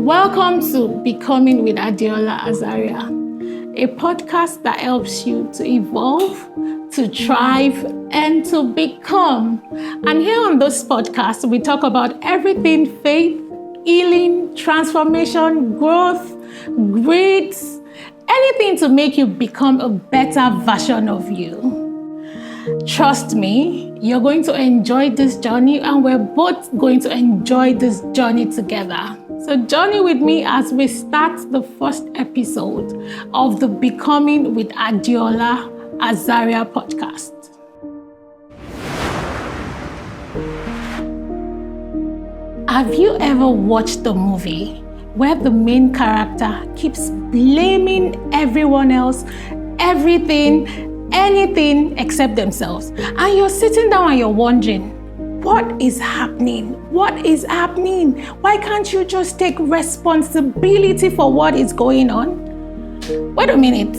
Welcome to Becoming with Adiola Azaria, a podcast that helps you to evolve, to thrive, and to become. And here on this podcast, we talk about everything faith, healing, transformation, growth, grades, anything to make you become a better version of you. Trust me, you're going to enjoy this journey and we're both going to enjoy this journey together. So journey with me as we start the first episode of the Becoming with Adiola Azaria podcast. Have you ever watched the movie where the main character keeps blaming everyone else, everything, anything except themselves? And you're sitting down and you're wondering, what is happening? What is happening? Why can't you just take responsibility for what is going on? Wait a minute.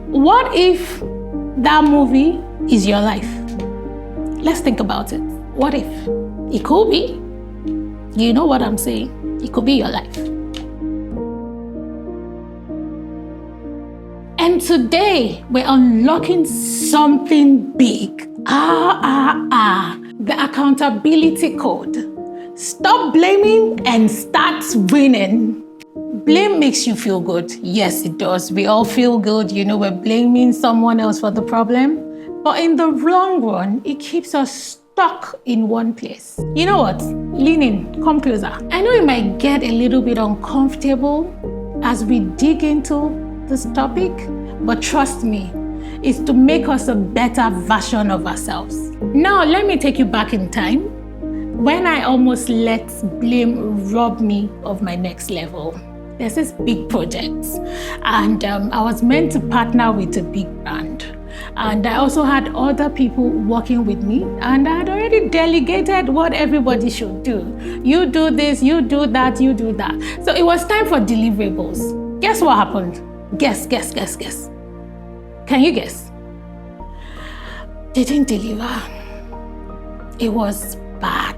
What if that movie is your life? Let's think about it. What if? It could be. You know what I'm saying? It could be your life. And today, we're unlocking something big. The accountability code. Stop blaming and start winning. Blame makes you feel good. Yes, it does. We all feel good. You know, we're blaming someone else for the problem. But in the long run, it keeps us stuck in one place. You know what? Lean in. Come closer. I know it might get a little bit uncomfortable as we dig into this topic, but trust me, it's to make us a better version of ourselves. Now, let me take you back in time when I almost let blame rob me of my next level. There's this big project, and I was meant to partner with a big brand. And I also had other people working with me, and I had already delegated what everybody should do. You do this, you do that, you do that. So it was time for deliverables. Guess what happened? Guess. Can you guess? They didn't deliver. It was bad.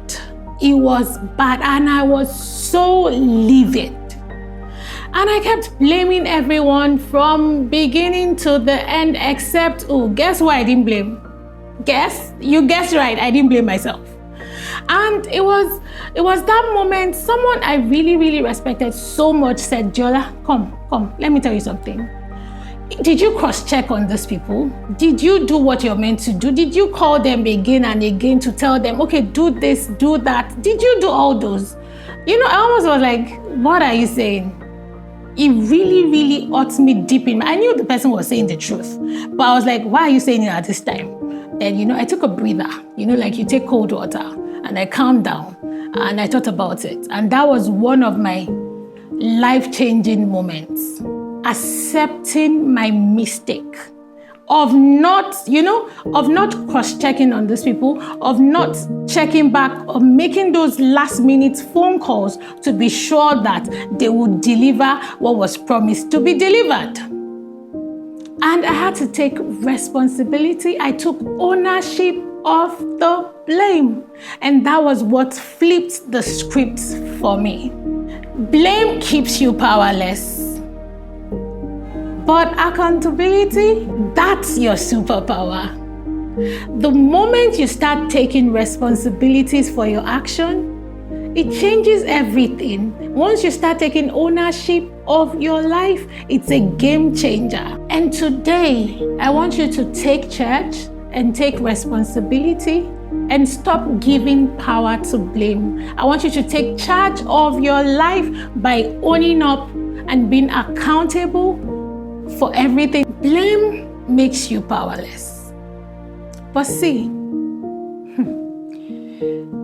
It was bad, and I was so livid. And I kept blaming everyone from beginning to the end except, guess who I didn't blame? Guess? You guessed right, I didn't blame myself. And it was that moment, someone I really, really respected so much said, Jola, come, let me tell you something. Did you cross-check on these people? Did you do what you're meant to do? Did you call them again and again to tell them, okay, do this, do that? Did you do all those? You know, I almost was like, what are you saying? It really, really hurt me deep in. I knew the person was saying the truth, but I was like, why are you saying it at this time? Then, I took a breather, like you take cold water, and I calmed down and I thought about it. And that was one of my life-changing moments. Accepting my mistake of not cross-checking on these people, of not checking back, of making those last-minute phone calls to be sure that they would deliver what was promised to be delivered. And I had to take responsibility. I took ownership of the blame. And that was what flipped the script for me. Blame keeps you powerless. But accountability, that's your superpower. The moment you start taking responsibilities for your action, it changes everything. Once you start taking ownership of your life, it's a game changer. And today, I want you to take charge and take responsibility and stop giving power to blame. I want you to take charge of your life by owning up and being accountable for everything. Blame makes you powerless. But see,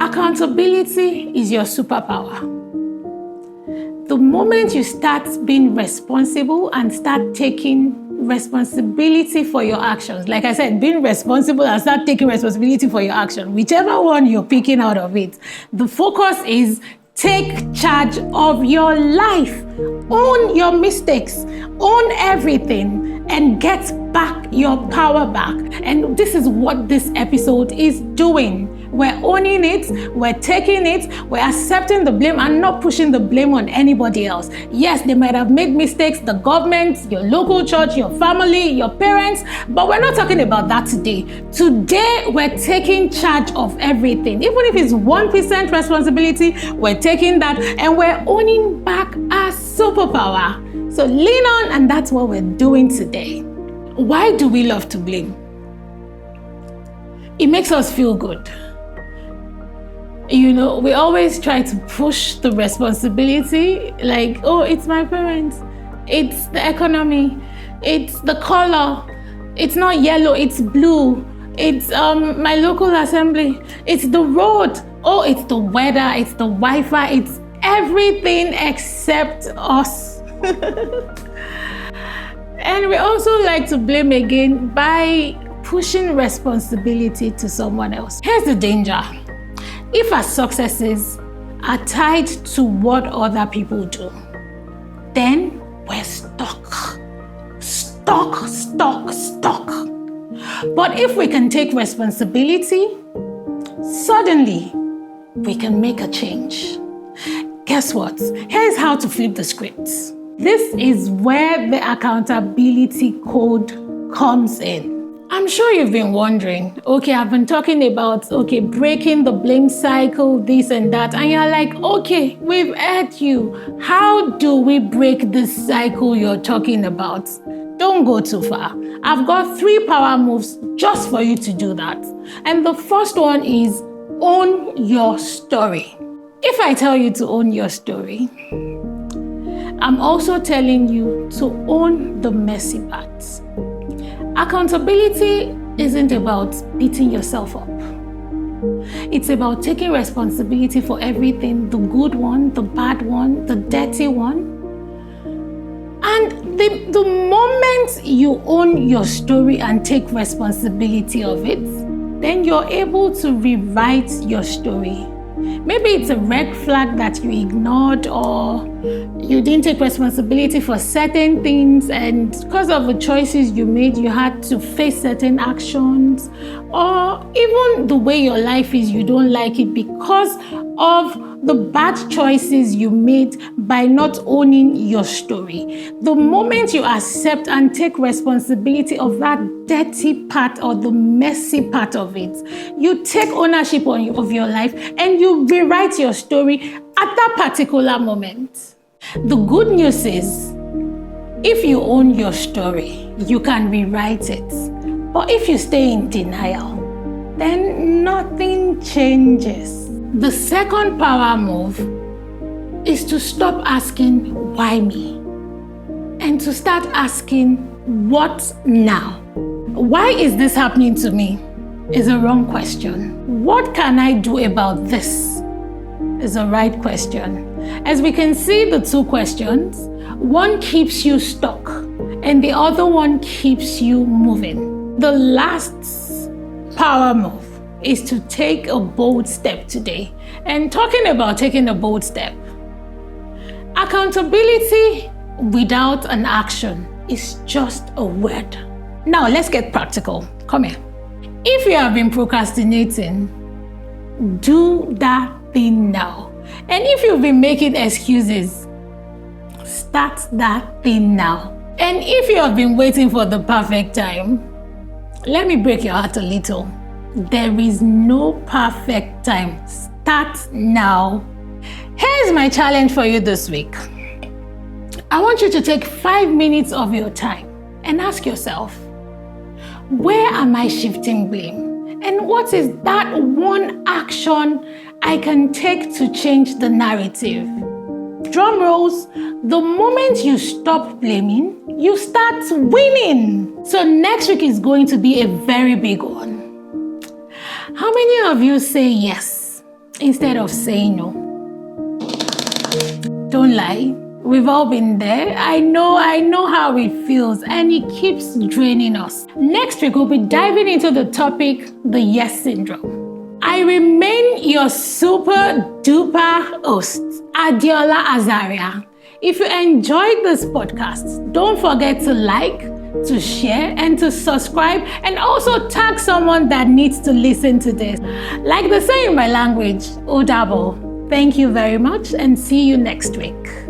accountability is your superpower. The moment you start being responsible and start taking responsibility for your actions, like I said, being responsible and start taking responsibility for your action, whichever one you're picking out of it, the focus is take charge of your life. Own your mistakes, own everything, and get back your power back. And this is what this episode is doing. We're owning it, we're taking it, we're accepting the blame and not pushing the blame on anybody else. Yes, they might have made mistakes, the government, your local church, your family, your parents, but we're not talking about that today. Today, we're taking charge of everything. Even if it's 1% responsibility, we're taking that and we're owning back our superpower. So lean on, and that's what we're doing today. Why do we love to blame? It makes us feel good. You know, we always try to push the responsibility like, oh, it's my parents, it's the economy, it's the color, it's not yellow, it's blue, it's my local assembly, it's the road, oh, it's the weather, it's the Wi-Fi, it's everything except us. And we also like to blame again by pushing responsibility to someone else. Here's the danger. If our successes are tied to what other people do, then we're stuck. But if we can take responsibility, suddenly we can make a change. Guess what? Here's how to flip the script. This is where the accountability code comes in. I'm sure you've been wondering, okay, I've been talking about, breaking the blame cycle, this and that, and you're like, okay, we've heard you. How do we break this cycle you're talking about? Don't go too far. I've got 3 power moves just for you to do that. And the first one is own your story. If I tell you to own your story, I'm also telling you to own the messy parts. Accountability isn't about beating yourself up. It's about taking responsibility for everything, the good one, the bad one, the dirty one. And the moment you own your story and take responsibility of it, then you're able to rewrite your story. Maybe it's a red flag that you ignored, or you didn't take responsibility for certain things, and because of the choices you made, you had to face certain actions, or even the way your life is, you don't like it because of the bad choices you made by not owning your story. The moment you accept and take responsibility of that dirty part or the messy part of it, you take ownership of your life and you rewrite your story at that particular moment. The good news is, if you own your story, you can rewrite it. But if you stay in denial, then nothing changes. The second power move is to stop asking, why me? And to start asking, what now? Why is this happening to me? Is a wrong question. What can I do about this? Is a right question. As we can see, the 2 questions, one keeps you stuck and the other one keeps you moving. The last power move is to take a bold step today. And talking about taking a bold step, accountability without an action is just a word. Now let's get practical. Come here. If you have been procrastinating, do that thing now. And if you've been making excuses, start that thing now. And if you have been waiting for the perfect time, let me break your heart a little. There is no perfect time. Start now. Here's my challenge for you this week. I want you to take 5 minutes of your time and ask yourself, where am I shifting blame? And what is that one action I can take to change the narrative? Drum rolls, the moment you stop blaming, you start winning. So next week is going to be a very big one. How many of you say yes instead of saying no? Don't lie. We've all been there. I know how it feels, and it keeps draining us. Next week, we'll be diving into the topic, the yes syndrome. I remain your super duper host, Adiola Azaria. If you enjoyed this podcast, don't forget to like, to share, and to subscribe, and also tag someone that needs to listen to this. Like they say in my language, Odabo. Thank you very much and see you next week.